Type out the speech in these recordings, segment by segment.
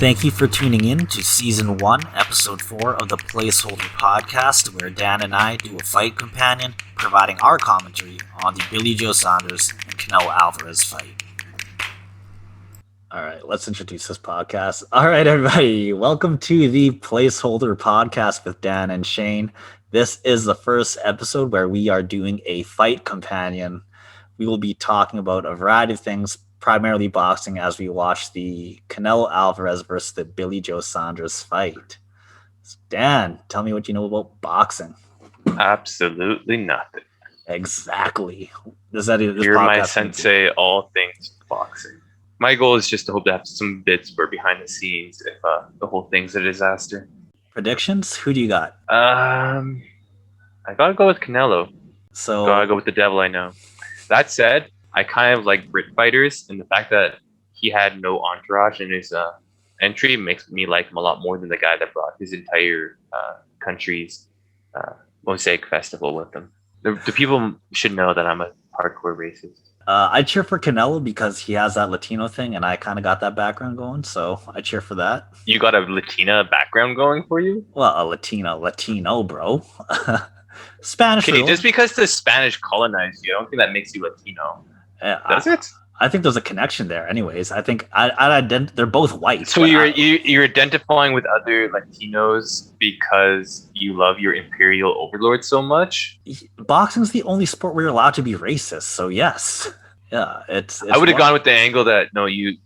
Thank you for tuning in to Season 1, Episode 4 of the Placeholder podcast, where Dan and I do a fight companion, providing our commentary on the Billy Joe Saunders and Canelo Alvarez fight. Alright, let's introduce this podcast. Alright, everybody, welcome to the Placeholder podcast with Dan and Shane. This is the first episode where we are doing a fight companion. We will be talking about a variety of things, primarily boxing, as we watch the Canelo Alvarez versus the Billy Joe Saunders fight. So Dan, tell me what you know about boxing. Absolutely nothing. Exactly. You're my sensei, all things boxing. My goal is just to hope to have some bits for behind the scenes if the whole thing's a disaster. Predictions? Who do you got? I gotta go with Canelo. So Gotta go with the devil I know. That said, I kind of like Brit fighters, and the fact that he had no entourage in his entry makes me like him a lot more than the guy that brought his entire country's mosaic festival with him. The people should know that I'm a hardcore racist. I cheer for Canelo because he has that Latino thing, and I kind of got that background going, so I cheer for that. You got a Latina background going for you? Well, a Latino, bro. Spanish. Okay, just because the Spanish colonized you, I don't think that makes you Latino. Does it? I think there's a connection there. Anyways, I think they're both white. So you're identifying with other Latinos because you love your imperial overlord so much? Boxing's the only sport where you're allowed to be racist. So yes, yeah, it's I would have gone with the angle that no, you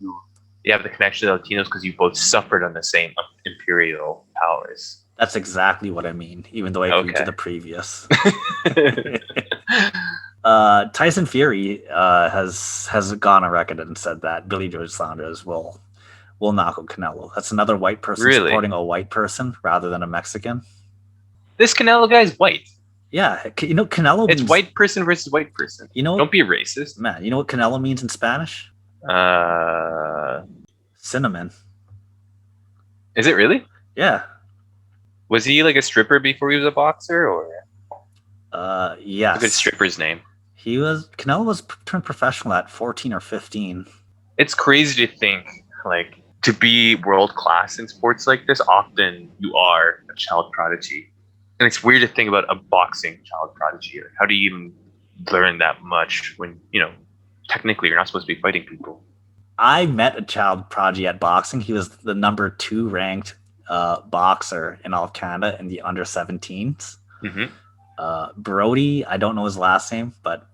have the connection to Latinos because you both suffered on the same imperial powers. That's exactly what I mean. Even though I agreed to the previous. Tyson Fury has gone on record and said that Billy Joe Saunders will knock out Canelo. That's another white person supporting a white person rather than a Mexican. This Canelo guy's white. Yeah, Canelo. It's white person versus white person. Don't be racist, man. You know what Canelo means in Spanish? Cinnamon. Is it really? Yeah. Was he like a stripper before he was a boxer, or? Yes. A good stripper's name. Canelo was turned professional at 14 or 15. It's crazy to think, to be world class in sports like this, often you are a child prodigy. And it's weird to think about a boxing child prodigy. How do you even learn that much when, technically you're not supposed to be fighting people? I met a child prodigy at boxing. He was the number 2 ranked boxer in all of Canada in the under 17s. Mm-hmm. Brody, I don't know his last name, but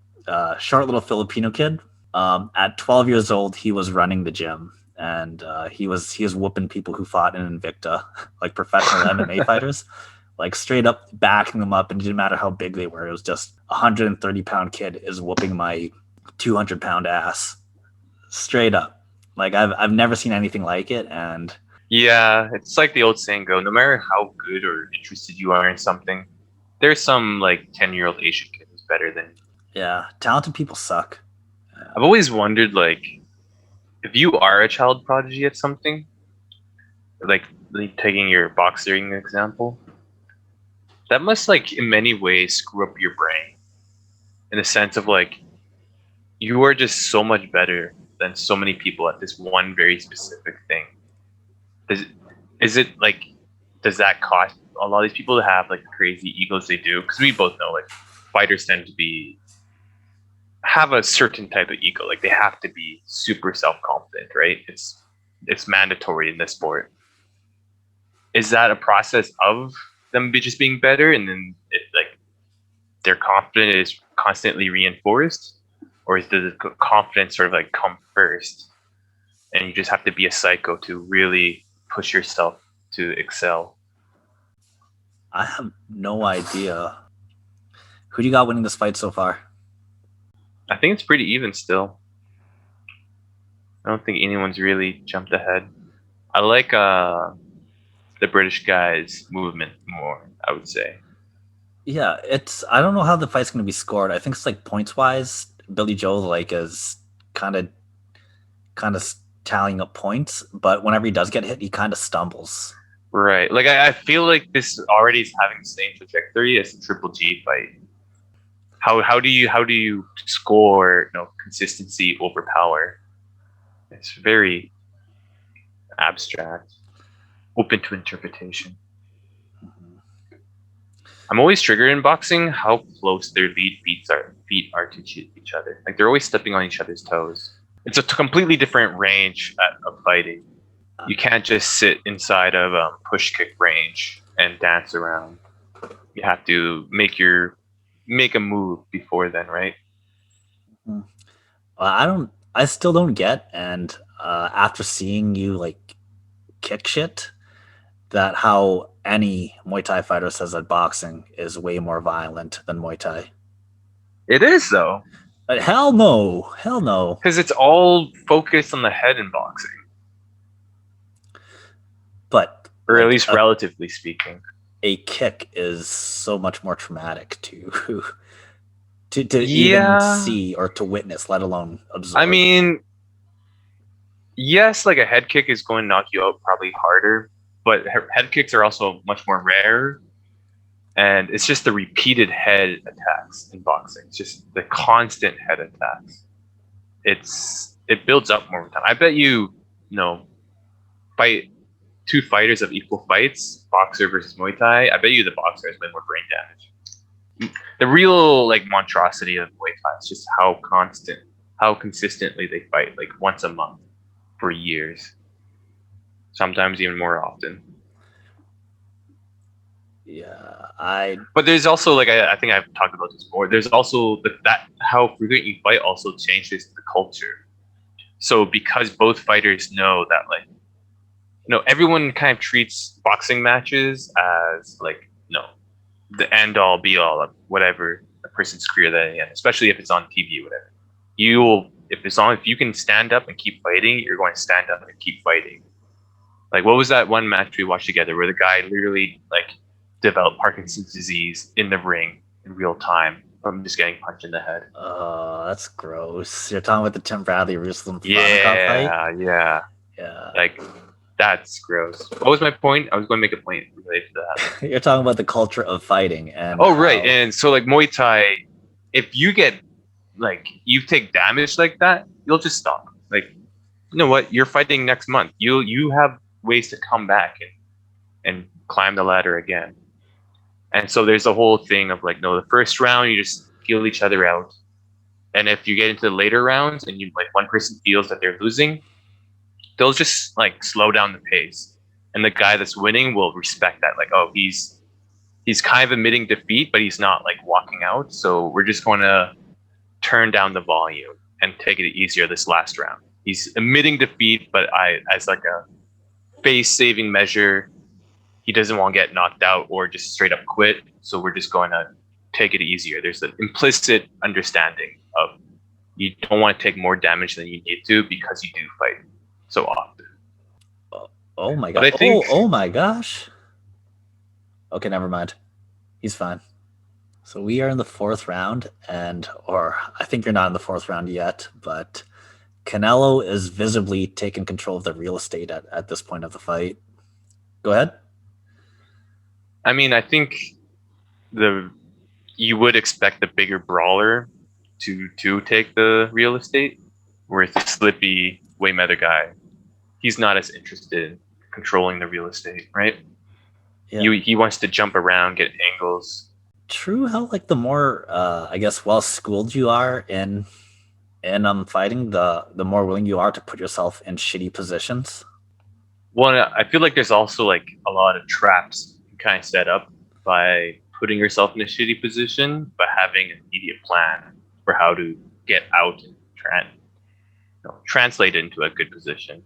short little Filipino kid. At 12 years old, he was running the gym, and he was whooping people who fought in Invicta, like professional MMA fighters, like straight up backing them up, and it didn't matter how big they were. It was just a 130-pound kid is whooping my 200-pound ass, straight up. Like I've never seen anything like it, and yeah, it's like the old saying go, no matter how good or interested you are in something, there's some 10-year-old Asian kid who's better than you. Yeah, talented people suck. I've always wondered, if you are a child prodigy at something, taking your boxing example, that must, in many ways screw up your brain. In the sense of, you are just so much better than so many people at this one very specific thing. Does that cost a lot of these people to have, crazy egos they do? Because we both know, fighters tend to have a certain type of ego. They have to be super self-confident, right? It's mandatory in this sport. Is that a process of them just being better, and then their confidence is constantly reinforced, or does the confidence sort of come first, and you just have to be a psycho to really push yourself to excel? I have no idea. Who do you got winning this fight so far? I think it's pretty even still. I don't think anyone's really jumped ahead. I like the British guy's movement more, I would say. Yeah, I don't know how the fight's going to be scored. I think it's points wise. Billy Joe is kind of tallying up points, but whenever he does get hit, he kind of stumbles. Right. I feel like this already is having the same trajectory as the Triple G fight. How do you score consistency over power? It's very abstract, open to interpretation. Mhm. I'm always triggered in boxing how close their feet are to each other. Like they're always stepping on each other's toes. It's a completely different range of fighting. You can't just sit inside of push kick range and dance around. You have to make a move before then, right? Mhm. I still don't get, and after seeing you like kick shit, that how any Muay Thai fighter says that boxing is way more violent than Muay Thai. It is though, Hell no, hell no. because it's all focused on the head in boxing, But or at like least relatively speaking. a kick is so much more traumatic to to even Yeah, see or to witness, let alone absorb. I mean, yes, like a head kick is going to knock you out probably harder, but head kicks are also much more rare. And it's just the repeated head attacks in boxing. It's just the constant head attacks. It builds up more time. I bet you know, fight two fighters of equal fights, boxer versus Muay Thai. I bet you the boxer has way more brain damage. The real like monstrosity of Muay Thai is just how consistently they fight, like once a month for years, sometimes even more often. Yeah, But there's also like I think I've talked about this before. There's also that how frequent you fight also changes the culture. So because both fighters know that like everyone kind of treats boxing matches as like the end all be all of whatever a person's career they in, especially if it's on TV or whatever. You will if you can stand up and keep fighting, you're going to stand up and keep fighting. Like what was that one match we watched together where the guy literally like developed Parkinson's disease in the ring in real time from just getting punched in the head? that's gross. You're talking about the Tim Bradley Ruslan Provodnikov fight? Yeah. Yeah. Like that's gross. What was my point? I was going to make a point related to that. You're talking about the culture of fighting and Oh, right. And so like Muay Thai, if you get like you take damage like that, you'll just stop. Like you know what? You're fighting next month. You have ways to come back and climb the ladder again. And so there's a whole thing of like, no, the first round you just feel each other out. And if you get into the later rounds and you like one person feels that they're losing, they'll just like slow down the pace. And the guy that's winning will respect that. Like, oh, he's kind of admitting defeat, but he's not like walking out. So we're just going to turn down the volume and take it easier this last round. He's admitting defeat, but as like a face saving measure, he doesn't want to get knocked out or just straight up quit. So we're just going to take it easier. There's an implicit understanding of you don't want to take more damage than you need to because you do fight so often. Oh my But god. I think Oh my gosh. Okay, never mind. He's fine. So we are in the fourth round, or I think you're not in the fourth round yet, but Canelo is visibly taking control of the real estate at this point of the fight. Go ahead. I mean, I think you would expect the bigger brawler to take the real estate, whereas the slippy Mayweather guy, he's not as interested in controlling the real estate, right? Yeah. He wants to jump around, get angles. True how like the more I guess well schooled you are in fighting, the more willing you are to put yourself in shitty positions. One, I feel like there's also like a lot of traps you kind of set up by putting yourself in a shitty position, but having an immediate plan for how to get out and translate it into a good position.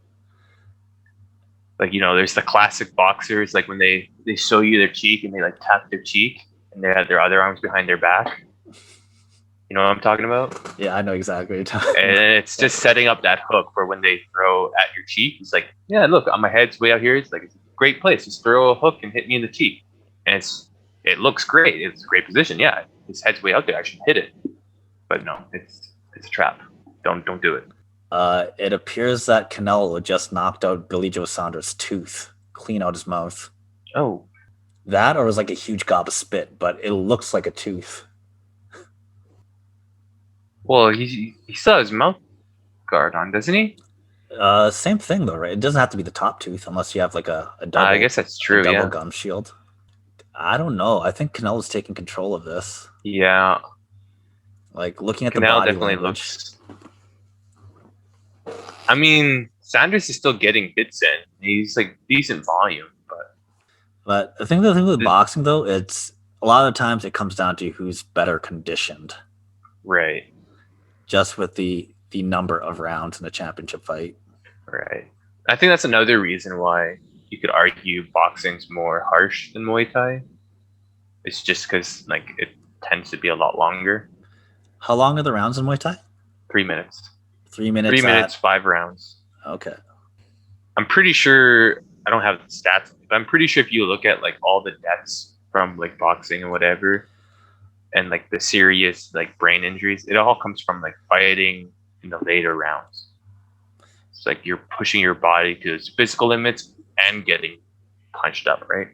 Like there's the classic boxers, like when they show you their cheek and they like tap their cheek and they have their other arms behind their back. You know what I'm talking about? Yeah, I know exactly what you're talking And about. it's just setting up that hook for when they throw at your cheek. It's like, yeah, look, my head's way out here. It's like it's a great place. Just throw a hook and hit me in the cheek. And it looks great. It's a great position. Yeah, his head's way out there. I should hit it. But no, it's a trap. Don't do it. It appears that Canelo just knocked out Billy Joe Saunders' tooth clean out his mouth. Oh, that or it was like a huge gob of spit, but it looks like a tooth. well, he still has his mouth guard on, doesn't he? Same thing though, right? It doesn't have to be the top tooth unless you have like a I double guess that's true. Yeah. gum shield. I don't know. I think Canelo's taking control of this. Yeah. Like looking at the Canelo body definitely language. looks. I mean, Sanders is still getting hits in. He's like decent volume, but But the thing with boxing though, it's a lot of times it comes down to who's better conditioned. right, Just with the number of rounds in a championship fight. right. I think that's another reason why you could argue boxing's more harsh than Muay Thai. It's just because like it tends to be a lot longer. How long are the rounds in Muay Thai? 3 minutes. 3 minutes. 3 minutes, 5 rounds. Okay. I'm pretty sure I don't have the stats, but I'm pretty sure if you look at like all the deaths from like boxing and whatever, and like the serious like brain injuries, it all comes from like fighting in the later rounds. It's like you're pushing your body to its physical limits and getting punched up, right?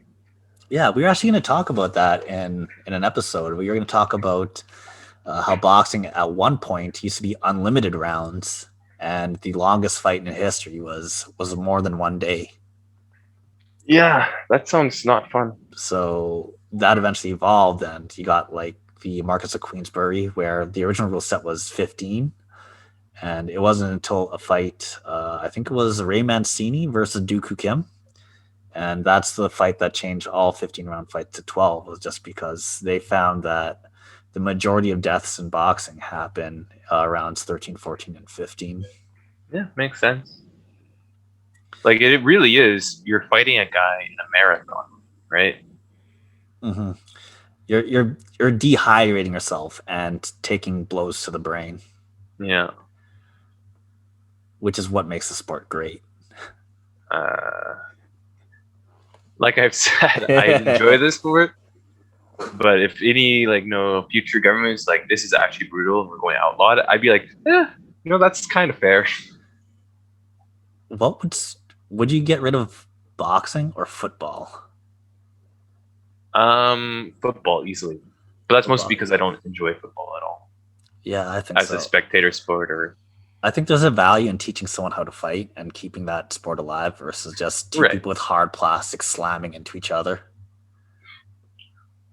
Yeah, we were actually going to talk about that in an episode. We were going to talk about how boxing at one point used to be unlimited rounds, and the longest fight in history was more than 1 day. Yeah, that sounds not fun. So that eventually evolved, and you got like the Marcus of Queensberry, where the original rule set was 15. And it wasn't until a fight, I think it was Ray Mancini versus Dooku Kim. And that's the fight that changed all 15-round fights to 12, was just because they found that the majority of deaths in boxing happen rounds 13, 14, and 15. Yeah, makes sense. Like it really is, you're fighting a guy in a marathon, right? Mm-hmm. You're dehydrating yourself and taking blows to the brain. Yeah. Which is what makes the sport great. Like I've said, I enjoy this sport, but if any like no future governments like this is actually brutal and we're going to outlaw it, I'd be like, that's kind of fair. What would you get rid of, boxing or football? Football easily, but that's Football. mostly because I don't enjoy football at all. Yeah, I think as a spectator sport, or I think there's a value in teaching someone how to fight and keeping that sport alive versus just two people with hard plastic slamming into each other.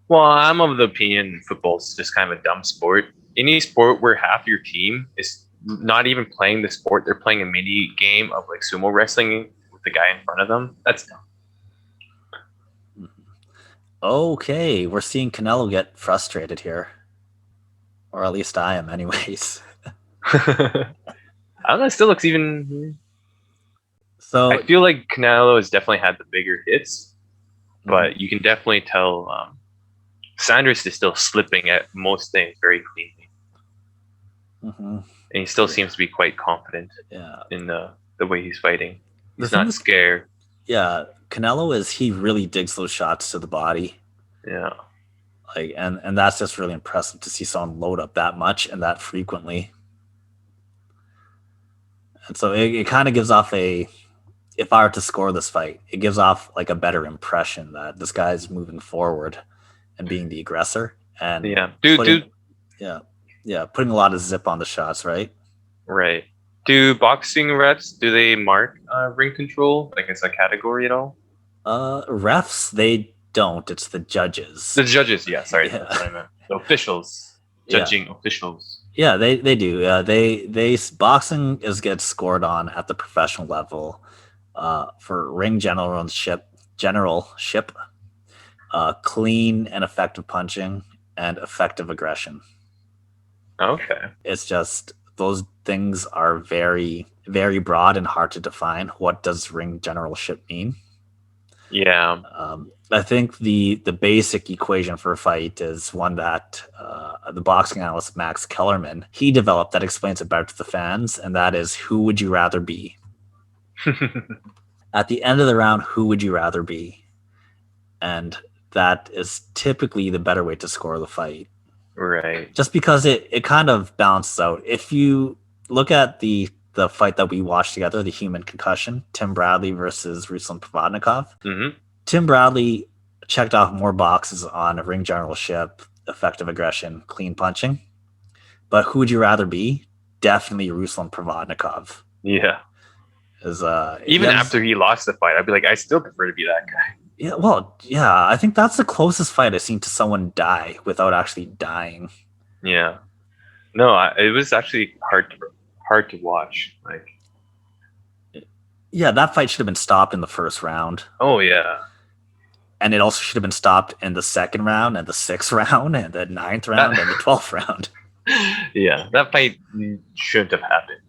Well, I'm of the opinion football's just kind of a dumb sport. Any sport where half your team is not even playing the sport, they're playing a mini game of like sumo wrestling with the guy in front of them. That's dumb. Okay, we're seeing Canelo get frustrated here. Or at least I am, anyways. I don't know, it still looks even. So I feel like Canelo has definitely had the bigger hits, but you can definitely tell Saunders is still slipping at most things very cleanly. Mm-hmm. And he still seems to be quite confident in the way he's fighting. He's not scared. Yeah, Canelo he really digs those shots to the body. Yeah. Like and that's just really impressive to see someone load up that much and that frequently. And so it kind of gives off if I were to score this fight, it gives off like a better impression that this guy's moving forward and being the aggressor. And putting a lot of zip on the shots, right? Right. Do boxing refs, do they mark ring control like as a category at all? Refs, they don't. It's the judges. The judges, yeah. Sorry, that's what I meant. The officials, judging officials. Yeah, they do. They boxing gets scored on at the professional level for ring generalship, clean and effective punching, and effective aggression. Okay. It's just those things are very, very broad and hard to define. What does ring generalship mean? Yeah. I think the basic equation for a fight is one that the boxing analyst Max Kellerman, he developed that explains it better to the fans, and that is, who would you rather be? At the end of the round, who would you rather be? And that is typically the better way to score the fight. Right. Just because it kind of balances out. If you look at the fight that we watched together, the Human Concussion, Tim Bradley versus Ruslan Provodnikov, Tim Bradley checked off more boxes on ring generalship, effective aggression, clean punching. But who would you rather be? Definitely Ruslan Provodnikov. Yeah. Is Even after he lost the fight, I'd be like, I still prefer to be that guy. Yeah, well, yeah, I think that's the closest fight I've seen to someone die without actually dying. Yeah. No, it was actually hard to watch. Like, yeah, that fight should have been stopped in the first round. Oh yeah. And it also should have been stopped in the second round and the sixth round and the ninth round and the 12th round. Yeah, that fight shouldn't have happened.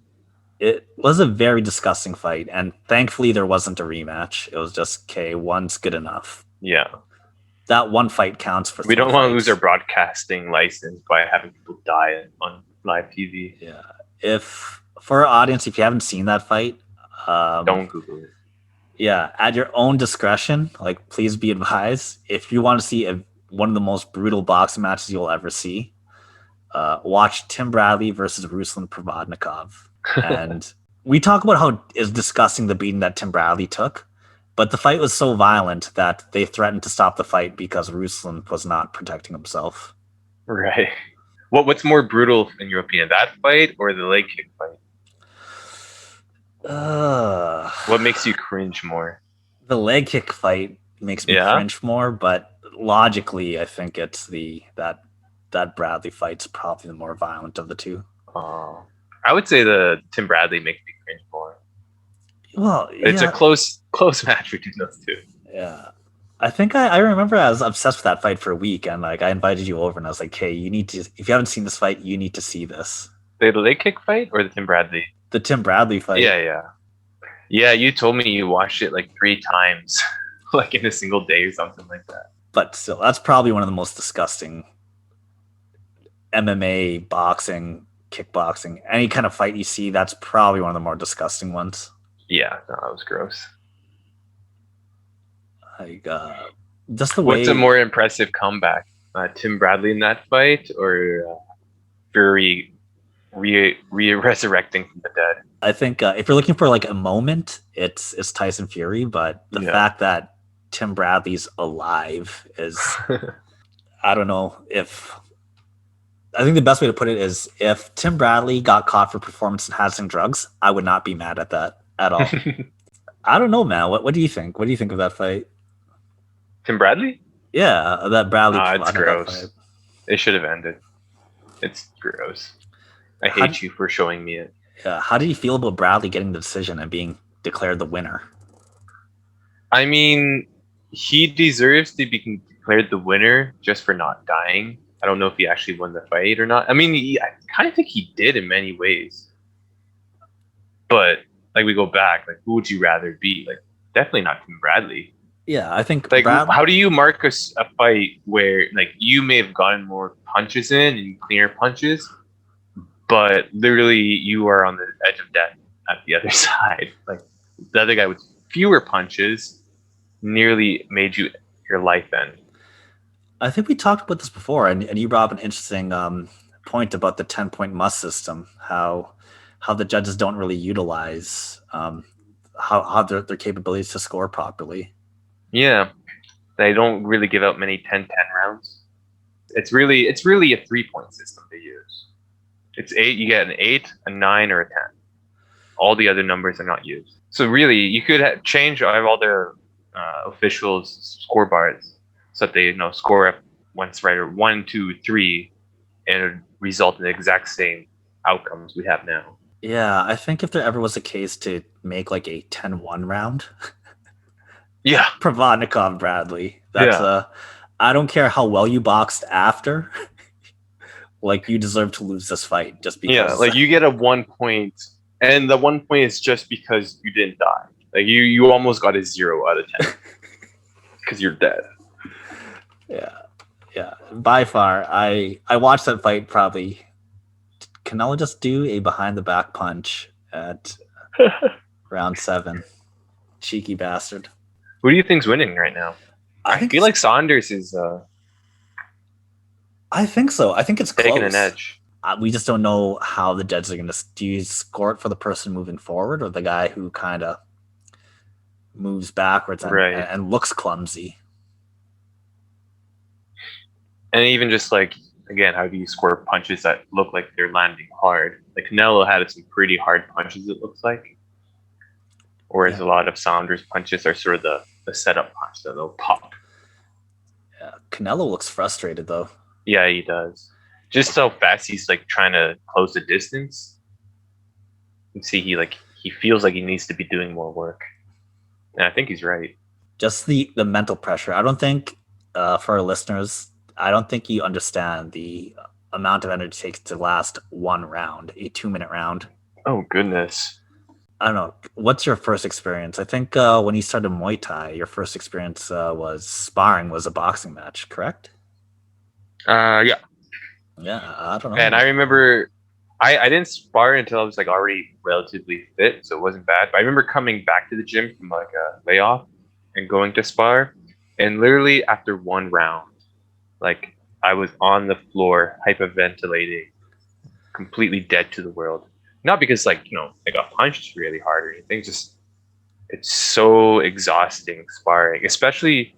It was a very disgusting fight, and thankfully there wasn't a rematch. It was just, okay, one's good enough. Yeah. That one fight counts for We don't want to lose our broadcasting license by having people die on live TV. Yeah. For our audience, if you haven't seen that fight, don't Google it. Yeah, at your own discretion, like, please be advised. If you want to see one of the most brutal boxing matches you'll ever see, watch Tim Bradley versus Ruslan Provodnikov. And we talk about how it's disgusting the beating that Tim Bradley took, but the fight was so violent that they threatened to stop the fight because Ruslan was not protecting himself. Right. What's more brutal in your opinion, that fight or the leg kick fight? What makes you cringe more? The leg kick fight makes me cringe more, but logically, I think it's that Bradley fight's probably the more violent of the two. I would say the Tim Bradley makes me cringe more. Well, it's a close match between those two. Yeah, I think I remember I was obsessed with that fight for a week, and like I invited you over, and I was like, "Hey, you need to. If you haven't seen this fight, you need to see this." The leg kick fight or the Tim Bradley? The Tim Bradley fight. Yeah. You told me you watched it like 3 times, like in a single day or something like that. But still, that's probably one of the most disgusting MMA, boxing, kickboxing, any kind of fight you see. That's probably one of the more disgusting ones. Yeah, no, that was gross. Like, just the way. What's a more impressive comeback? Tim Bradley in that fight, or Fury resurrecting from the dead? I think if you're looking for like a moment, it's Tyson Fury, but the fact that Tim Bradley's alive is I don't know if I think the best way to put it is if Tim Bradley got caught for performance enhancing drugs, I would not be mad at that at all. I don't know, man. What do you think? What do you think of that fight? Tim Bradley? Yeah, that Bradley. It's gross. It should have ended. It's gross. I hate you for showing me it. Yeah. How do you feel about Bradley getting the decision and being declared the winner? I mean, he deserves to be declared the winner just for not dying. I don't know if he actually won the fight or not. I mean, I kind of think he did in many ways. But like we go back, like who would you rather be? Like definitely not Tim Bradley. Yeah, I think like how do you mark a fight where like you may have gotten more punches in and cleaner punches, but literally you are on the edge of death at the other side. Like the other guy with fewer punches nearly made your life end. I think we talked about this before, and you brought up an interesting point about the 10-point must system, how the judges don't really utilize how their capabilities to score properly. Yeah, they don't really give out many 10-10 rounds. It's really a 3-point system they use. It's 8. You get an 8, a 9, or a 10. All the other numbers are not used. So really, you could change all their officials' scorecards so that they score up once right or 1, 2, 3, and result in the exact same outcomes we have now. Yeah, I think if there ever was a case to make like a 10-1 round. Yeah. Provodnikov Bradley. That's I don't care how well you boxed after. Like you deserve to lose this fight just because. Yeah, like you get a 1 point, and the 1 point is just because you didn't die. Like you almost got a 0 out of 10 because you're dead. Yeah. By far, I watched that fight probably. Canelo just do a behind the back punch at round 7. Cheeky bastard. Who do you think's winning right now? I feel like Saunders is. I think so. I think it's taking close. An edge. We just don't know how the judges are going to. Do you score it for the person moving forward or the guy who kind of moves backwards and looks clumsy? And even just like, again, how do you score punches that look like they're landing hard? Like Canelo had some pretty hard punches, it looks like. Whereas a lot of Saunders punches are sort of the setup punch, the little pop. Yeah. Canelo looks frustrated though. Yeah, he does. Just so fast he's like trying to close the distance. You see, he feels like he needs to be doing more work, and I think he's right. Just the mental pressure. I don't think for our listeners, I don't think you understand the amount of energy it takes to last one round, a 2-minute round. Oh goodness. I don't know. What's your first experience? I think when you started Muay Thai, your first experience was sparring, was a boxing match, correct? Yeah. Yeah, I don't know. And I remember I didn't spar until I was like already relatively fit, so it wasn't bad. But I remember coming back to the gym from like a layoff and going to spar, and literally after one round, like I was on the floor hyperventilating, completely dead to the world. Not because like, I got punched really hard or anything, just it's so exhausting sparring, especially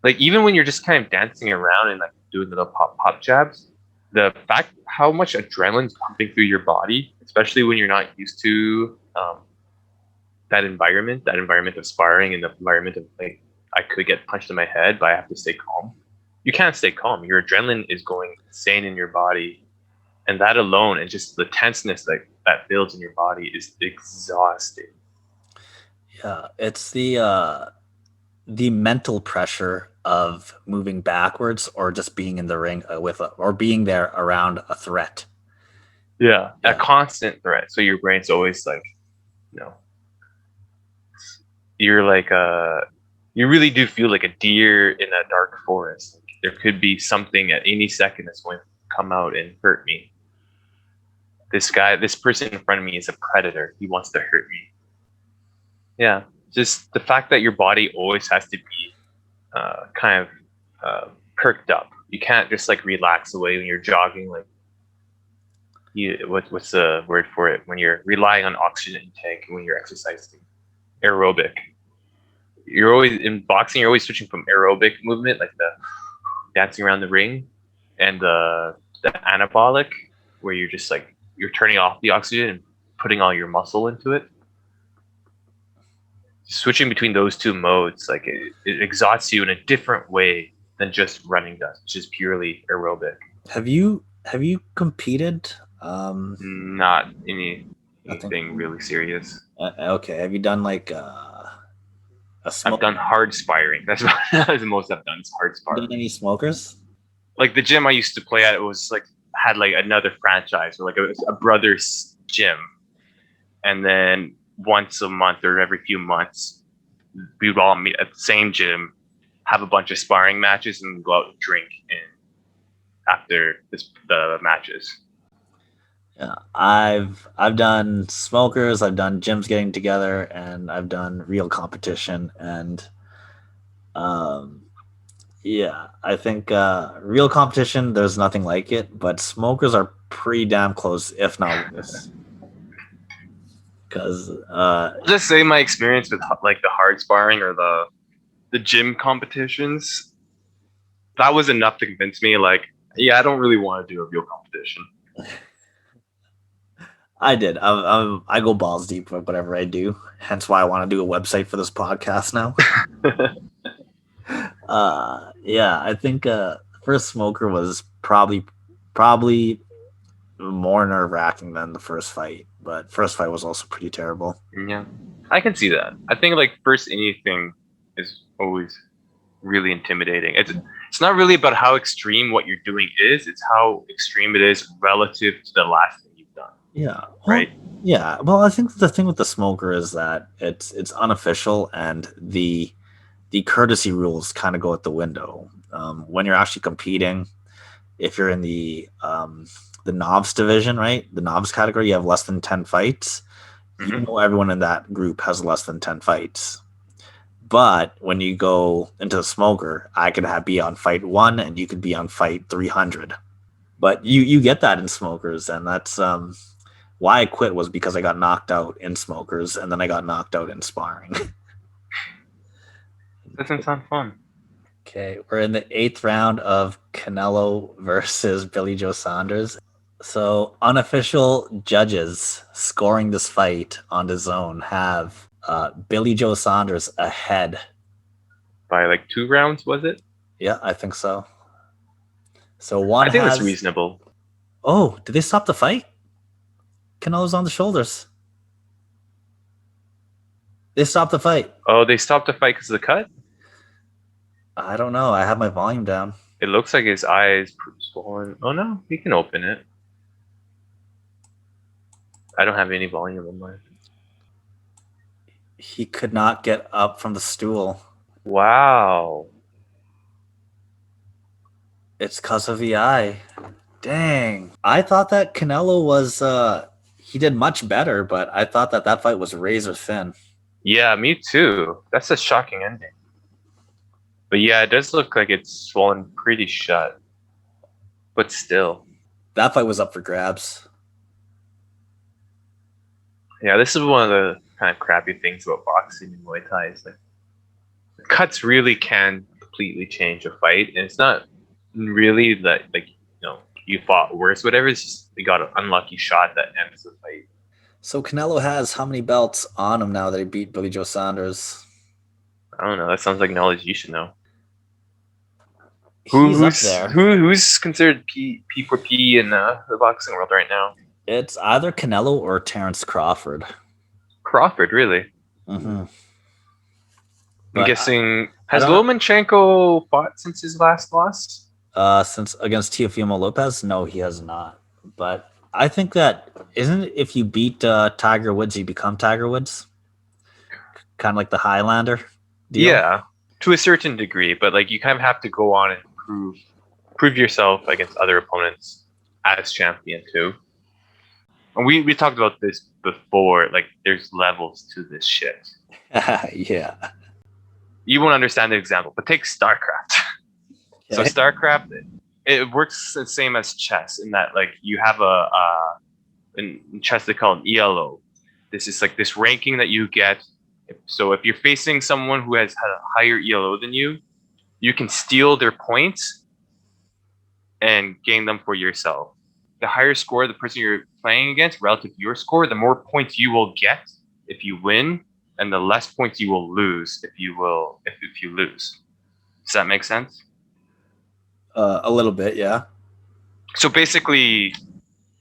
like even when you're just kind of dancing around and like doing little pop jabs, the fact how much adrenaline's pumping through your body, especially when you're not used to that environment of sparring and the environment of like I could get punched in my head, but I have to stay calm. You can't stay calm. Your adrenaline is going insane in your body, and that alone and just the tenseness that builds in your body is exhausting. Yeah, it's the mental pressure of moving backwards or just being in the ring or being there around a threat. Yeah, a constant threat. So your brain's always like, you're like you really do feel like a deer in a dark forest. Like, there could be something at any second that's going to come out and hurt me. This person in front of me is a predator. He wants to hurt me. Yeah, just the fact that your body always has to be kind of perked up. You can't just like relax away when you're jogging. Like, what's the word for it? When you're relying on oxygen intake when you're exercising, aerobic. You're always in boxing. You're always switching from aerobic movement, like the dancing around the ring, and the anabolic, where you're just like you're turning off the oxygen and putting all your muscle into it. Switching between those two modes, like it exhausts you in a different way than just running does, which is purely aerobic. Have you competed? Not anything really serious. Okay. Have you done like I've done hard sparring. That's the most I've done is hard sparring. Done any smokers? Like the gym I used to play at, it was like had like another franchise or like a brother's gym, and then once a month or every few months, we would all meet at the same gym, have a bunch of sparring matches, and go out and drink after the matches. Yeah, I've done smokers, I've done gyms getting together, and I've done real competition. And yeah, I think real competition, there's nothing like it, but smokers are pretty damn close, if not worse. Because I'll just say my experience with like the hard sparring or the gym competitions, that was enough to convince me. Like, yeah, I don't really want to do a real competition. I did. I go balls deep with whatever I do. Hence why I want to do a website for this podcast now. Yeah, I think first smoker was probably more nerve-wracking than the first fight, but first fight was also pretty terrible. Yeah, I can see that. I think like first anything is always really intimidating. It's not really about how extreme what you're doing is. It's how extreme it is relative to the last thing you've done. Yeah. Well, right. Yeah. Well, I think the thing with the smoker is that it's unofficial, and the courtesy rules kind of go out the window. When you're actually competing, if you're in the novice division, right? The novice category, you have less than 10 fights. Mm-hmm. You know, everyone in that group has less than 10 fights. But when you go into the smoker, I could be on fight 1 and you could be on fight 300. But you get that in smokers, and that's why I quit, was because I got knocked out in smokers and then I got knocked out in sparring. Doesn't sound fun. Okay, we're in the 8th round of Canelo versus Billy Joe Saunders. So unofficial judges scoring this fight on the zone have Billy Joe Saunders ahead. By like 2 rounds, was it? Yeah, I think so. So one I think that's has. reasonable. Oh, did they stop the fight? Canelo's on the shoulders. They stopped the fight. Oh, they stopped the fight because of the cut? I don't know. I have my volume down. It looks like his eye is pretty swollen. Oh no, he can open it. I don't have any volume in mine. He could not get up from the stool. Wow. It's because of the eye. Dang. I thought that Canelo was, he did much better, but I thought that fight was razor thin. Yeah, me too. That's a shocking ending. But yeah, it does look like it's swollen pretty shut. But still. That fight was up for grabs. Yeah, this is one of the kind of crappy things about boxing and Muay Thai is like the cuts really can completely change a fight, and it's not really that like you fought worse, whatever. It's just they got an unlucky shot that ends the fight. So Canelo has how many belts on him now that he beat Billy Joe Saunders? I don't know. That sounds like knowledge you should know. He's up there. Who's considered P4P in the boxing world right now? It's either Canelo or Terrence Crawford. Crawford, really? Mm-hmm. I'm guessing. Has Lomachenko fought since his last loss? Since against Teofimo Lopez? No, he has not. But I think that isn't it if you beat Tiger Woods, you become Tiger Woods? Kind of like the Highlander deal? Yeah, to a certain degree, but like you kind of have to go on and prove yourself against other opponents as champion too. And we talked about this before. Like, there's levels to this shit. Yeah. You won't understand the example, but take StarCraft. So StarCraft, it works the same as chess in that like you have in chess they call it ELO. This is like this ranking that you get. So if you're facing someone who has had a higher ELO than you, you can steal their points and gain them for yourself. The higher score the person you're playing against relative to your score, the more points you will get if you win, and the less points you will lose if you lose. Does that make sense? A little bit, yeah. So basically,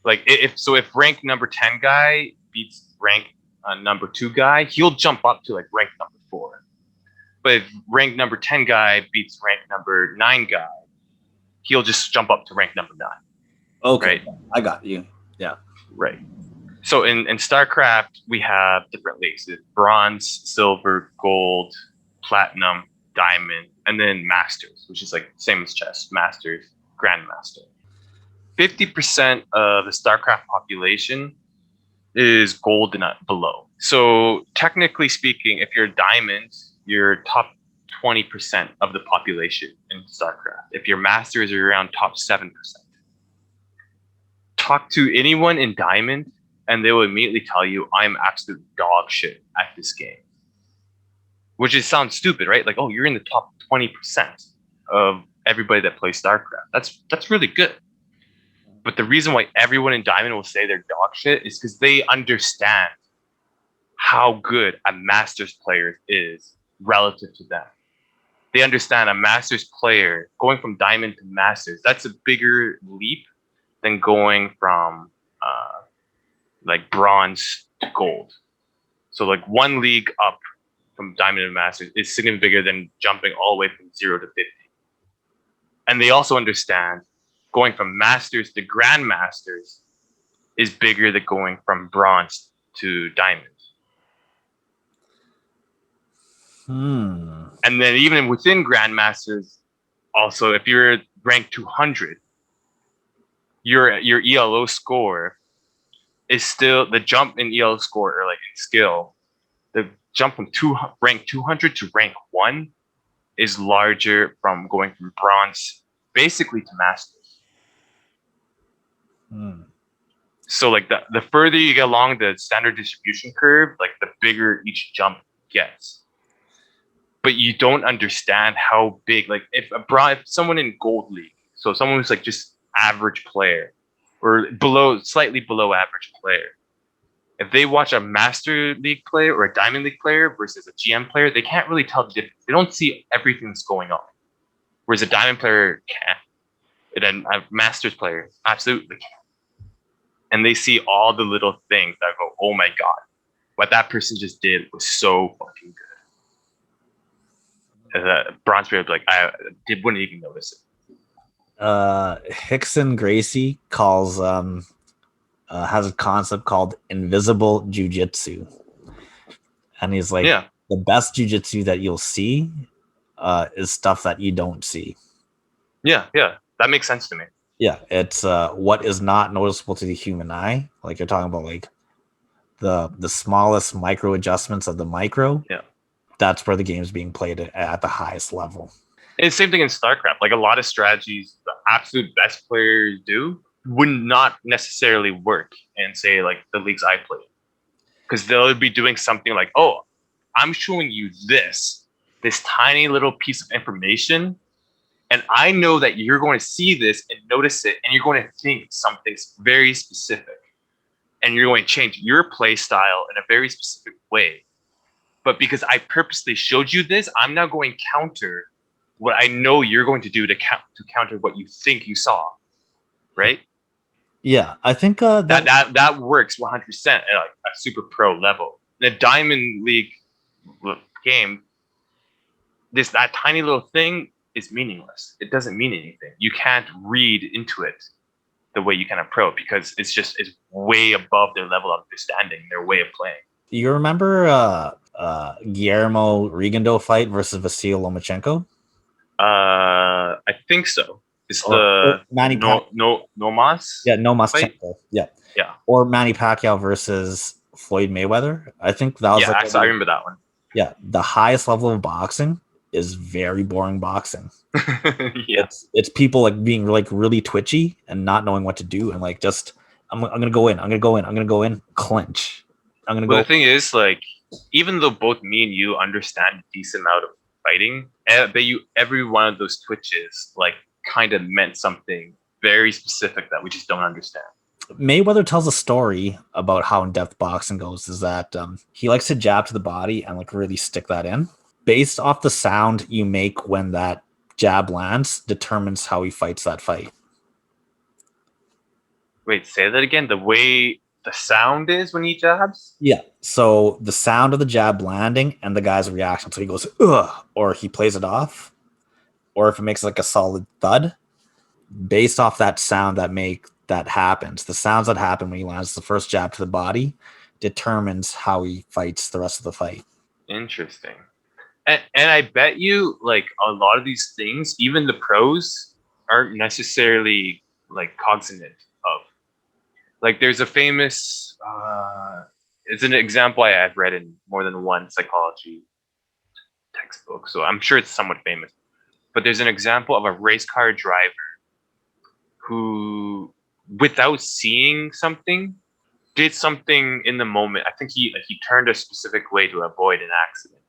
like if rank number 10 guy beats rank number 2 guy, he'll jump up to like rank number 4. But if rank number 10 guy beats rank number 9 guy, he'll just jump up to rank number 9. Okay, right? I got you. Yeah. Right. So in StarCraft, we have different leagues: bronze, silver, gold, platinum, diamond, and then masters, which is like same as chess: masters, grandmaster. 50% of the StarCraft population is gold and below. So technically speaking, if you're a diamond, you're top 20% of the population in StarCraft. If you're masters, you're around top 7%. Talk to anyone in diamond, and they will immediately tell you, I'm absolute dog shit at this game. Which sounds stupid, right? Like, oh, you're in the top 20% of everybody that plays StarCraft. That's really good. But the reason why everyone in diamond will say they're dog shit is because they understand how good a Masters player is relative to them. They understand a Masters player going from diamond to Masters, that's a bigger leap than going from like bronze to gold. So like one league up from diamond to masters is significantly bigger than jumping all the way from 0 to 50. And they also understand going from masters to grandmasters is bigger than going from bronze to diamond. And then even within grandmasters, also if you're ranked 200, your ELO score is still the jump in ELO score or like in skill. The jump from rank 200 to rank 1 is larger from going from bronze basically to masters. So like the further you get along the standard distribution curve, like the bigger each jump gets. But you don't understand how big, like if someone in gold league, so someone who's like just average player, or slightly below average player. If they watch a Master League player or a Diamond League player versus a GM player, they can't really tell the difference. They don't see everything that's going on. Whereas a Diamond player can. And then a Masters player absolutely can. And they see all the little things that go, oh my God, what that person just did was so fucking good. And a bronze player would be like, wouldn't even notice it. Hickson Gracie calls has a concept called invisible jujitsu, and he's like, the best jujitsu that you'll see is stuff that you don't see. Yeah, that makes sense to me. Yeah, it's what is not noticeable to the human eye. Like you're talking about, like the smallest micro adjustments of the micro. Yeah, that's where the game's being played at the highest level. And same thing in StarCraft. Like a lot of strategies, the absolute best players do would not necessarily work in, say, like the leagues I play, because they'll be doing something like, "Oh, I'm showing you this tiny little piece of information, and I know that you're going to see this and notice it, and you're going to think something very specific, and you're going to change your play style in a very specific way. But because I purposely showed you this, I'm now going to counter what I know you're going to do to counter what you think you saw, right?" Yeah, I think that works 100% at like a super pro level. In a Diamond League game, that tiny little thing is meaningless. It doesn't mean anything. You can't read into it the way you can a pro, because it's way above their level of understanding, their way of playing. You remember Guillermo Rigondeaux fight versus Vasyl Lomachenko? I think so. It's the Manny Nomas? Yeah, Nomas. Yeah. Or Manny Pacquiao versus Floyd Mayweather. I think that was I remember that one. Yeah, the highest level of boxing is very boring boxing. Yeah. It's people like being like really twitchy and not knowing what to do, and like just I'm gonna go in, clinch. The thing is, like, even though both me and you understand a decent amount of fighting, I bet you every one of those twitches like kind of meant something very specific that we just don't understand. Mayweather tells a story about how in-depth boxing goes, is that he likes to jab to the body and like really stick that in. Based off the sound you make when that jab lands determines how he fights that fight. Wait, say that again? The way the sound is when he jabs? Yeah. So the sound of the jab landing and the guy's reaction. So he goes, ugh, or he plays it off, or if it makes like a solid thud, based off that sound that happens. The sounds that happen when he lands the first jab to the body determines how he fights the rest of the fight. Interesting. And I bet you, like, a lot of these things, even the pros aren't necessarily like cognizant of. Like, there's a famous, it's an example I've read in more than one psychology textbook, so I'm sure it's somewhat famous. But there's an example of a race car driver who, without seeing something, did something in the moment. I think he turned a specific way to avoid an accident,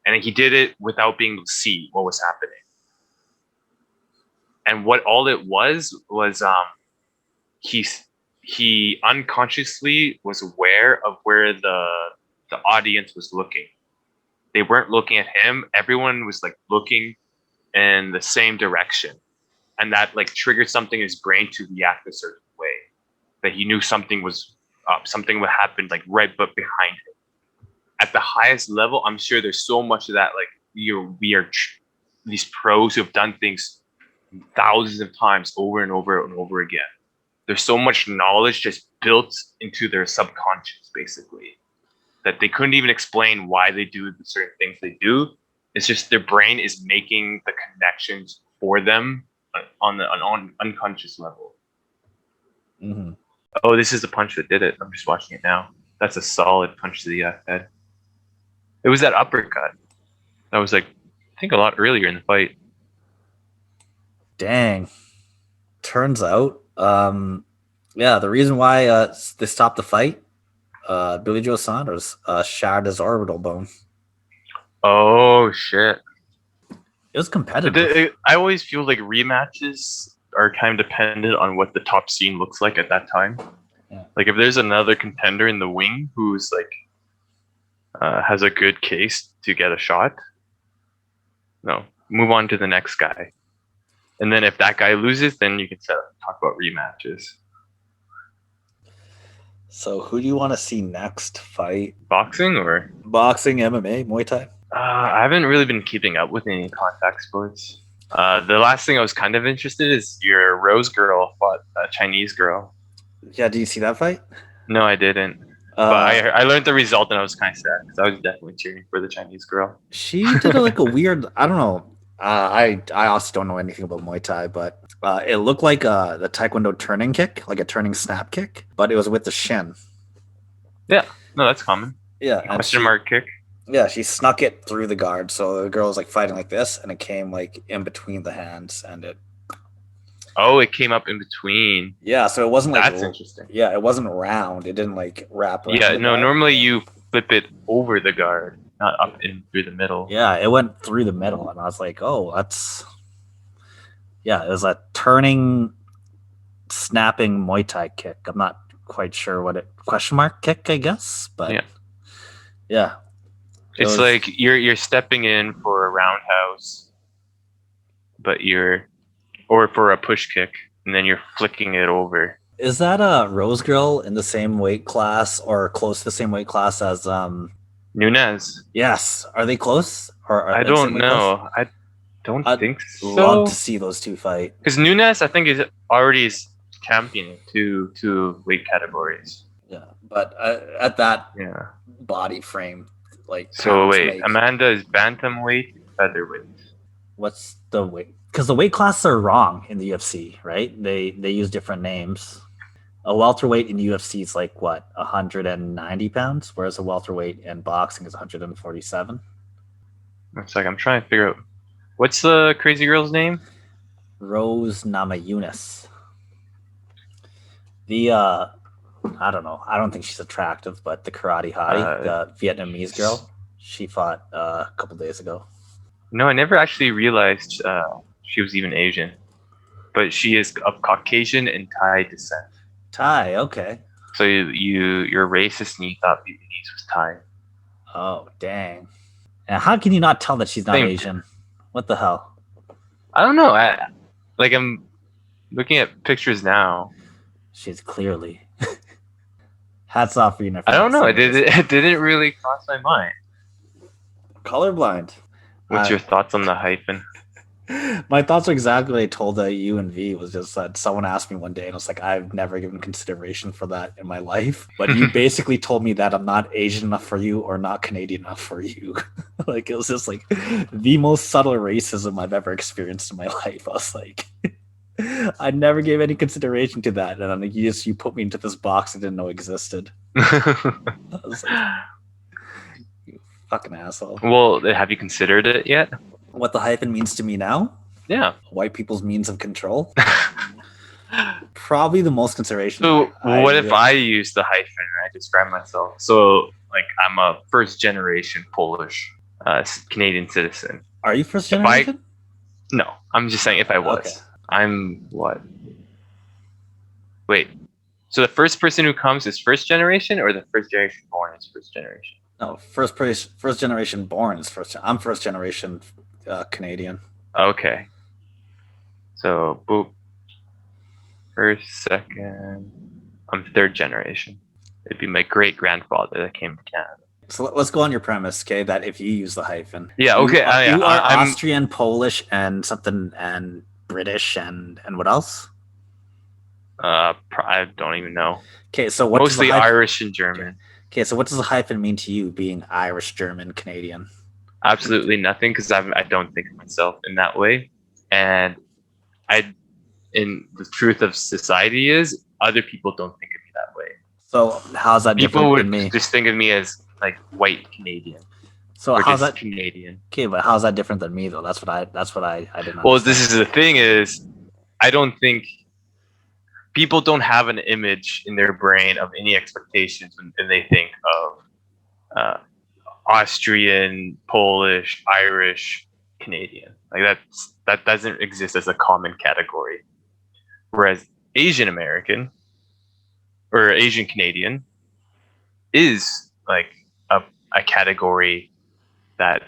and he did it without being able to see what was happening. And what all it was he unconsciously was aware of where the audience was looking. They weren't looking at him. Everyone was like looking in the same direction, and that like triggered something in his brain to react a certain way. That he knew something was up, something would happen like right but behind him. At the highest level, I'm sure there's so much of that. Like these pros who have done things thousands of times over and over and over again. There's so much knowledge just built into their subconscious, basically, that they couldn't even explain why they do the certain things they do. It's just their brain is making the connections for them on unconscious level. Mm-hmm. Oh, this is the punch that did it. I'm just watching it now. That's a solid punch to the head. It was that uppercut. That was like, I think a lot earlier in the fight. Dang. Turns out, the reason why they stopped the fight, Billy Joe Saunders shattered his orbital bone. Oh, shit. It was competitive. I always feel like rematches are kind of dependent on what the top scene looks like at that time. Yeah. Like if there's another contender in the wing who's like has a good case to get a shot, no, move on to the next guy. And then if that guy loses, then you can talk about rematches. So who do you want to see next fight? Boxing or Boxing, MMA, Muay Thai? I haven't really been keeping up with any contact sports. The last thing I was kind of interested is your Rose girl fought a Chinese girl. Yeah, did you see that fight? No, I didn't. But I learned the result and I was kind of sad because I was definitely cheering for the Chinese girl. She did like a weird, I don't know. I also don't know anything about Muay Thai, but it looked like the Taekwondo turning kick, like a turning snap kick, but it was with the shin. Yeah, no, that's common. Yeah, question mark kick. Yeah, she snuck it through the guard, so the girl was like fighting like this, and it came like in between the hands, and it. Oh, it came up in between. Yeah, so it wasn't like that's interesting. Yeah, it wasn't round. It didn't like wrap around. Yeah, no. Normally you flip it over the guard, not up in through the middle. Yeah, it went through the middle, and I was like, oh, that's. Yeah, it was a turning, snapping Muay Thai kick. I'm not quite sure what it question mark kick, I guess, but yeah. It's like you're stepping in for a roundhouse, but or for a push kick, and then you're flicking it over. Is that a Rose girl in the same weight class or close to the same weight class as Nunez? Yes. Are they close? Or I don't know. I don't think so. Love to see those two fight. Because Nunez, I think, is already champion in two weight categories. Yeah, but at that body frame, like. So wait, Amanda is bantamweight, featherweight. What's the weight? Because the weight classes are wrong in the UFC, right? They use different names. A welterweight in UFC is like what, 190 pounds, whereas a welterweight in boxing is 147. It's like I'm trying to figure out what's the crazy girl's name. Rose Namajunas. The I don't know. I don't think she's attractive, but the karate hottie, the Vietnamese girl, she fought a couple days ago. No, I never actually realized she was even Asian, but she is of Caucasian and Thai descent. Thai, okay. So you're racist and you thought Vietnamese was Thai. Oh, dang. And how can you not tell that she's not Asian? What the hell? I don't know. I'm looking at pictures now. She's clearly. Hats off for you. I don't know. It didn't really cross my mind. Colorblind. What's your thoughts on the hyphen? My thoughts are exactly what I told you and V. Was just that someone asked me one day, and I was like, I've never given consideration for that in my life. But you basically told me that I'm not Asian enough for you or not Canadian enough for you. Like, it was just like the most subtle racism I've ever experienced in my life. I was like, I never gave any consideration to that, and then you put me into this box I didn't know existed. I was like, you fucking asshole. Well, have you considered it yet? What the hyphen means to me now? Yeah. White people's means of control? Probably the most consideration. So what if I use the hyphen and I describe myself? So, like, I'm a first generation Polish Canadian citizen. Are you first generation? No, I'm just saying if I was. Okay. I'm what? Wait. So the first person who comes is first generation, or the first generation born is first generation? No, first generation born is first. I'm first generation Canadian. Okay. So, boop. First, second. I'm third generation. It'd be my great grandfather that came to Canada. So let's go on your premise, okay? That if you use the hyphen, yeah, okay. You are Austrian, Polish, and something, and British, and what else? I don't even know. Okay, so what mostly Irish and German. Okay, so what does the hyphen mean to you, being Irish, German, Canadian? Absolutely nothing, because I don't think of myself in that way, and in the truth of society is other people don't think of me that way. So how's that different people would than me? Just think of me as like white Canadian. So how's that Canadian? Okay, but how's that different than me though? That's what I didn't. Well, this is the thing is, I don't think people don't have an image in their brain of any expectations when they think of Austrian, Polish, Irish, Canadian. Like that doesn't exist as a common category. Whereas Asian American or Asian Canadian is like a category that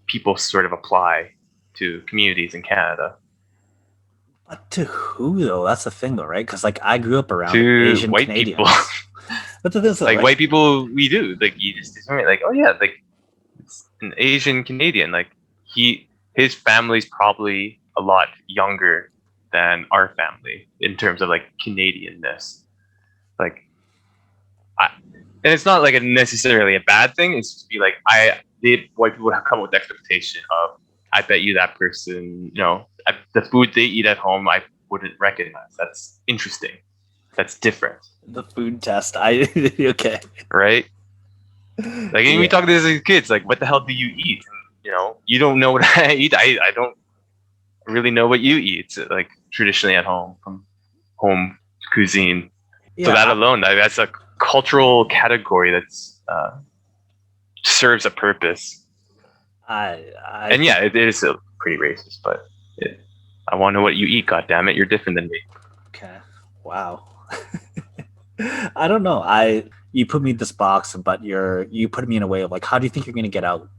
people sort of apply to communities in Canada. But to who though? That's the thing though, right? Because like I grew up around To Asian white Canadians. people. But the thing is, though, Like right? white people, we do. Like you just discriminate. Like, oh yeah, like it's an Asian Canadian. Like his family's probably a lot younger than our family in terms of like Canadianness. Like, and it's not like necessarily a bad thing. It's just be like white people have come with the expectation of, I bet you that person, the food they eat at home, I wouldn't recognize. That's interesting. That's different. The food test. Okay. Right? Like, and we talk to this as kids, like, what the hell do you eat? And, you don't know what I eat. I don't really know what you eat, like, traditionally at home, from home cuisine. Yeah, so that alone, that's a cultural category that's serves a purpose. And yeah, it is pretty racist, but I want to know what you eat, goddammit. You're different than me. Okay. Wow. I don't know. You put me in this box, but you put me in a way of like, how do you think you're going to get out?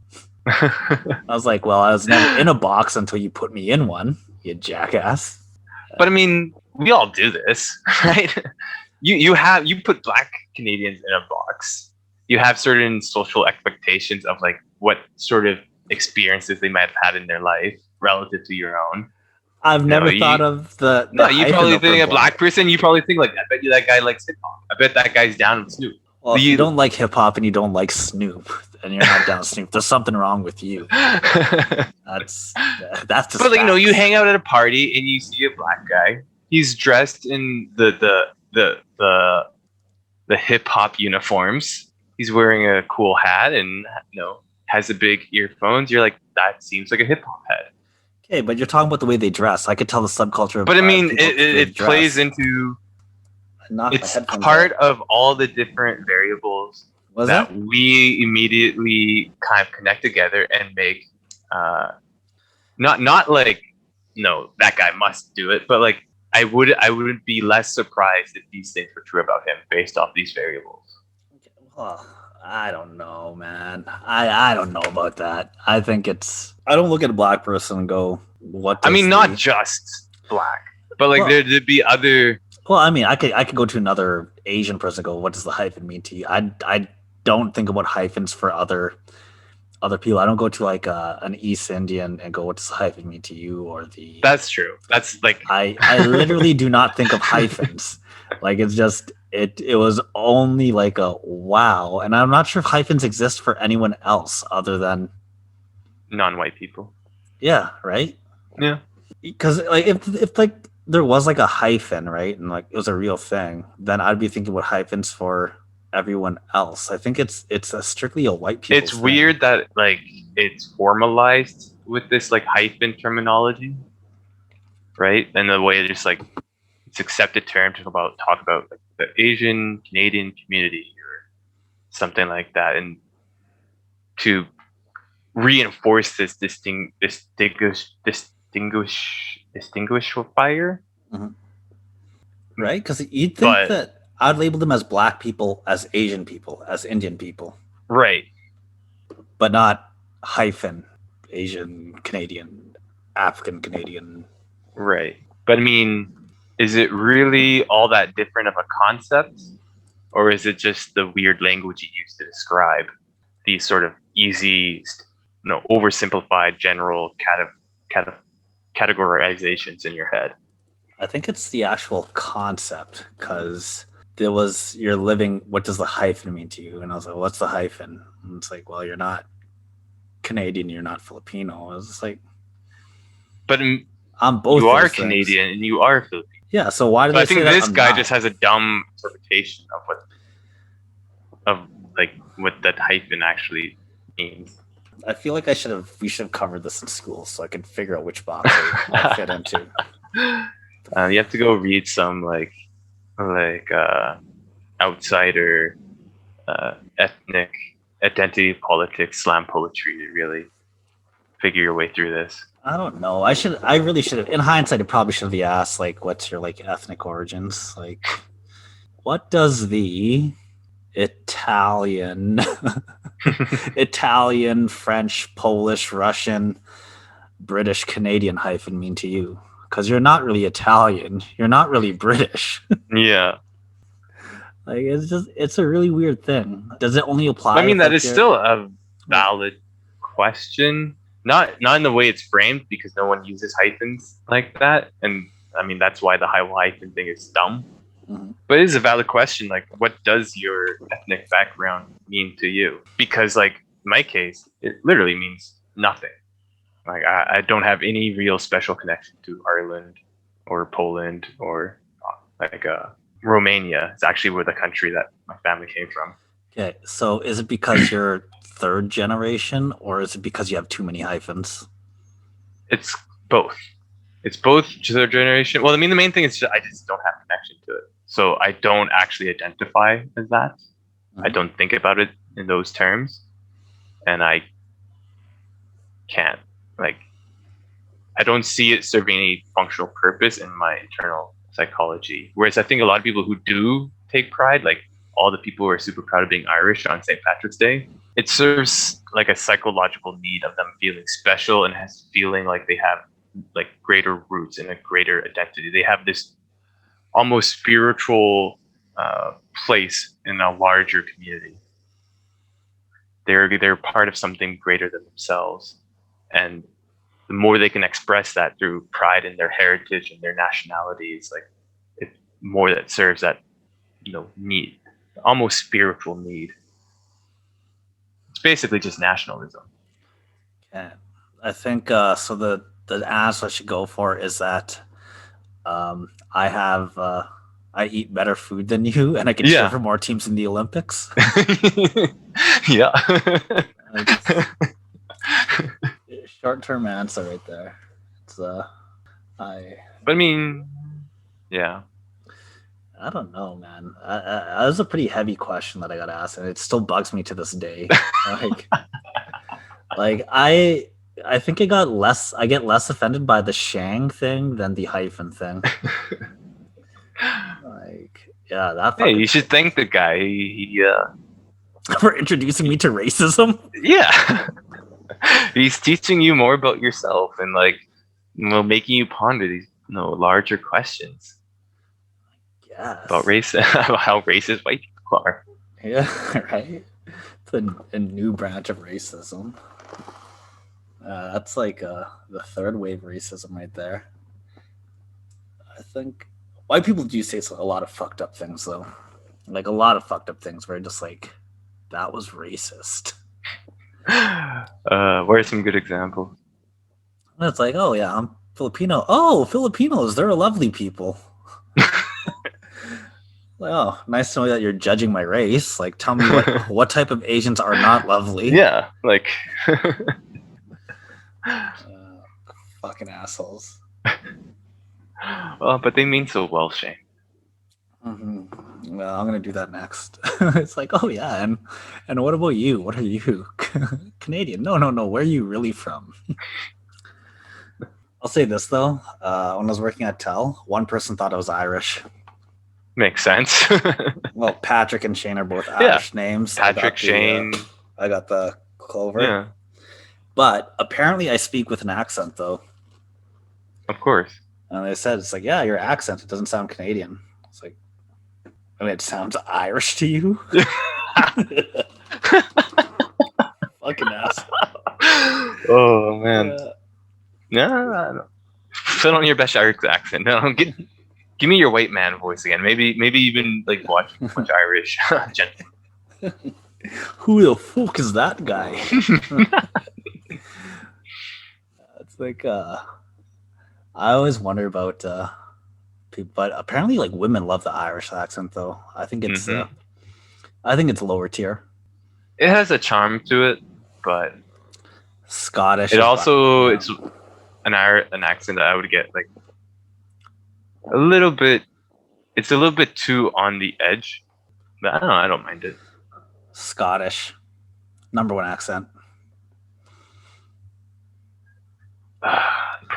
I was like, well, I was never in a box until you put me in one, you jackass. But I mean, we all do this, right? You put Black Canadians in a box. You have certain social expectations of like what sort of experiences they might have had in their life relative to your own. I've never thought of the no, you probably think a black person, you probably think like, I bet you that guy likes hip hop. I bet that guy's down with Snoop. Well, if you don't like hip hop and you don't like Snoop and you're not down with Snoop, there's something wrong with you. That's just but like, you hang out at a party and you see a black guy. He's dressed in the hip hop uniforms. He's wearing a cool hat and has the big earphones. You're like, that seems like a hip hop head. Okay, but you're talking about the way they dress. I could tell the subculture. But I mean, it plays into. It's part of all the different variables that we immediately kind of connect together and make. Not like, no, that guy must do it, but like I would be less surprised if these things were true about him based off these variables. Well, I don't know, man. I don't know about that. I think I don't look at a black person and go, what? I mean, not just black, but like there'd be other. Well, I mean, I could go to another Asian person and go, what does the hyphen mean to you? I don't think about hyphens for other people. I don't go to like an East Indian and go, what does the hyphen mean to you? Or That's true. That's like I literally do not think of hyphens. Like it's just it was only like a wow, and I'm not sure if hyphens exist for anyone else other than non-white people. Yeah, right? Yeah. Because like if like there was like a hyphen, right, and like it was a real thing, then I'd be thinking about hyphens for everyone else. I think it's strictly a white people. It's weird that like it's formalized with this like hyphen terminology, right? And the way it just like it's accepted term to talk about like the Asian Canadian community or something like that, and to reinforce this distinguishifier, right? Because you'd think that I'd label them as black people, as Asian people, as Indian people, right? But not hyphen Asian Canadian, African Canadian, right? But I mean, is it really all that different of a concept, or is it just the weird language you use to describe these sort of easy, oversimplified general categorizations in your head? I think it's the actual concept, because you're living, what does the hyphen mean to you? And I was like, what's the hyphen? And it's like, well, you're not Canadian, you're not Filipino. I was just like, but I'm both. You are Canadian and you are Filipino. Yeah, so why did I think this guy just has a dumb interpretation of what that hyphen actually means. I feel like we should have covered this in school so I could figure out which box I fit into. You have to go read some like outsider ethnic identity politics slam poetry to really figure your way through this. I don't know. I really should have. In hindsight, I probably should have asked, like, what's your like ethnic origins? Like, what does the Italian, Italian, French, Polish, Russian, British, Canadian hyphen mean to you? Because you're not really Italian. You're not really British. Yeah. Like, it's a really weird thing. Does it only apply I mean, if that like is you're still a valid question. Not in the way it's framed, because no one uses hyphens like that, and I mean that's why the hyphen thing is dumb. Mhm. But it is a valid question. Like, what does your ethnic background mean to you? Because, like, in my case, it literally means nothing. Like, I don't have any real special connection to Ireland or Poland or like Romania. It's actually where the country that my family came from. Okay, so is it because you're third generation, or is it because you have too many hyphens? It's both. It's both third generation. Well, I mean, the main thing is I just don't have connection to it. So I don't actually identify as that. I don't think about it in those terms. And I can't. Like, I don't see it serving any functional purpose in my internal psychology. Whereas I think a lot of people who do take pride, like all the people who are super proud of being Irish on St. Patrick's Day, it serves like a psychological need of them feeling special and has feeling like they have like greater roots and a greater identity. They have this almost spiritual place in a larger community. They're part of something greater than themselves, and the more they can express that through pride in their heritage and their nationality, it's like it more that serves that need, almost spiritual need. It's basically just nationalism. Okay, I think so. The answer I should go for is that I have I eat better food than you, and I can cheer Yeah. for more teams in the Olympics. Yeah. Short term answer right there. It's But I mean, yeah. I don't know, man. That was a pretty heavy question that I got asked, and it still bugs me to this day. like I think I get less offended by the Shang thing than the hyphen thing. Like, yeah, that Hey, you should thank the guy. He for introducing me to racism. yeah. He's teaching you more about yourself and like making you ponder these larger questions. Yes. About race, how racist white people are. Yeah, right. It's a new branch of racism. That's like the third wave racism right there. I think white people do say a lot of fucked up things, though. Like a lot of fucked up things where just like, that was racist. What are some good examples? And it's like, oh yeah, I'm Filipino. Oh, Filipinos, they're lovely people. Like, oh, nice to know that you're judging my race. Like, tell me what type of Asians are not lovely. Yeah, like fucking assholes. Well, but they mean so well, Shane. Mm-hmm. Well, I'm gonna do that next. It's like, oh yeah, and what about you? What are you? Canadian? No. Where are you really from? I'll say this though. When I was working at Tel, one person thought I was Irish. Makes sense. Well, Patrick and Shane are both Irish names. Patrick, Shane. I got the Clover. Yeah. But apparently I speak with an accent though. Of course. And they said, it's like, yeah, your accent, it doesn't sound Canadian. It's like, I mean, it sounds Irish to you? Fucking asshole. Oh, man. No. Put on your best Irish accent. No, give me your white man voice again. Maybe you've been like watching too much Irish. Who the fuck is that guy? It's like I always wonder about people, but apparently like women love the Irish accent though. I think it's lower tier. It has a charm to it, but Scottish. It also it's an accent that I would get like a little bit. It's a little bit too on the edge, but I don't know. I don't mind it. Scottish, #1 accent.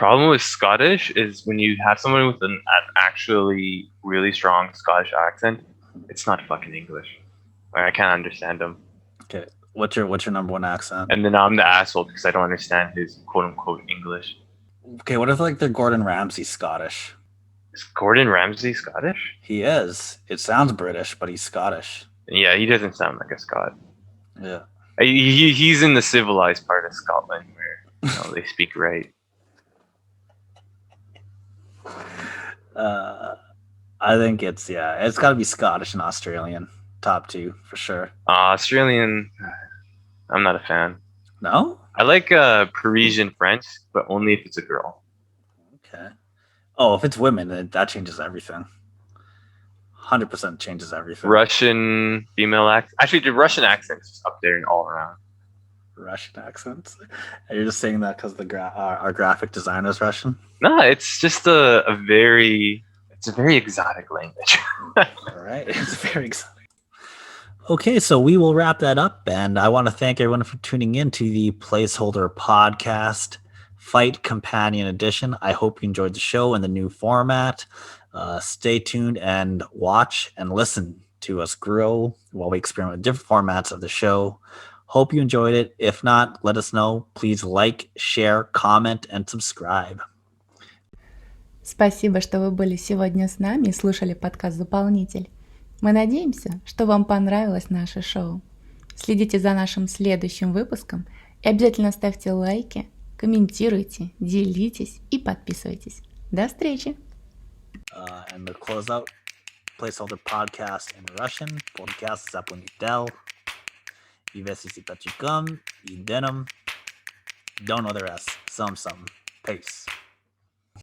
problem with Scottish is when you have someone with an actually really strong Scottish accent, it's not fucking English. Like, I can't understand them. Okay, what's your number one accent? And then I'm the asshole because I don't understand his quote unquote English. Okay, what if like they're Gordon Ramsay Scottish? Is Gordon Ramsay Scottish? He is. It sounds British, but he's Scottish. Yeah, he doesn't sound like a Scot. Yeah. He's in the civilized part of Scotland where they speak right. I think it's got to be Scottish and Australian, top two for sure. Australian, I'm not a fan. No? I like Parisian French, but only if it's a girl. Okay. Oh, if it's women, then that changes everything. 100% changes everything. Russian female accent. Actually, the Russian accent's up there and all around. Russian accents? And you're just saying that because our graphic designer is Russian? No, it's just a very exotic language. All right, it's very exotic. Okay, so we will wrap that up, and I want to thank everyone for tuning in to the Placeholder podcast Fight Companion Edition. I hope you enjoyed the show and the new format. Stay tuned and watch and listen to us grow while we experiment with different formats of the show. Hope you enjoyed it. If not, let us know. Please like, share, comment, and subscribe. Спасибо, что вы были сегодня с нами и слушали подкаст «Заполнитель». Мы надеемся, что вам понравилось наше шоу. Следите за нашим следующим выпуском и обязательно ставьте лайки, комментируйте, делитесь и подписывайтесь. До встречи! And the closeout, Placeholder podcast in Russian. Podcast Zaplonitelь. Если сипачикам и деном. Don't know the rest. Some. Peace.